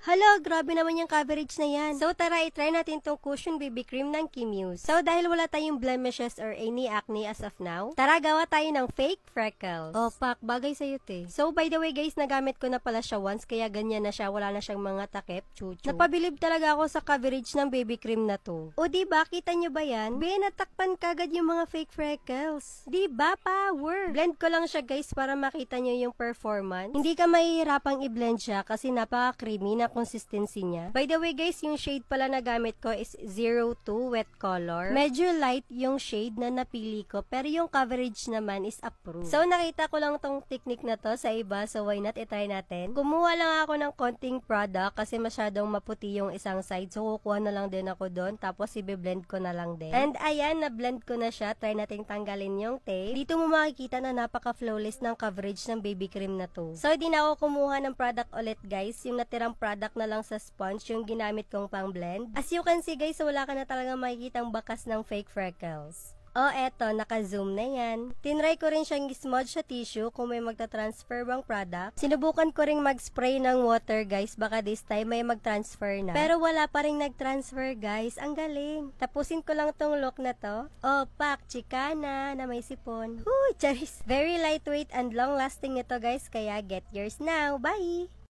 Hala, grabe naman yung coverage na yan. So tara, itry natin tong cushion BB cream ng Kim Muse. So dahil wala tayong blemishes or any acne as of now, tara gawa tayo ng fake freckles. Oh, pak, bagay sa'yo te. So by the way guys, nagamit ko na pala siya once, kaya ganyan na siya, wala na siyang mga takip, chuchu. Napabilib talaga ako sa coverage ng baby cream na to. O diba, kita nyo ba yan? Natakpan kagad yung mga fake freckles. Diba, power? Blend ko lang siya guys para makita nyo yung performance. Hindi ka mahihirapang i-blend siya kasi napaka-creamy na consistency niya. By the way guys, yung shade pala na gamit ko is 02 wet color. Medyo light yung shade na napili ko, pero yung coverage naman is approved. So nakita ko lang tong technique na to sa iba, so why not itry natin. Kumuha lang ako ng konting product kasi masyadong maputi yung isang side, so kukuha na lang din ako doon, tapos i-blend ko na lang din. And ayan, na-blend ko na siya. Try nating tanggalin yung tape. Dito mo makikita na napaka-flawless ng coverage ng baby cream na to. So di na ako kumuha ng product ulit guys, yung natirang product na lang sa sponge yung ginamit kong pang blend. As you can see guys, wala ka na talaga makikitang bakas ng fake freckles. O eto, naka-zoom na yan. Tinry ko rin siyang smudge sa tissue kung may magta-transfer bang product. Sinubukan ko rin mag-spray ng water guys, baka this time may mag-transfer na. Pero wala pa rin nag-transfer guys, ang galing. Tapusin ko lang tong look na to. O, pak, chikana na may sipon. Charis! Very lightweight and long-lasting ito guys, kaya get yours now. Bye!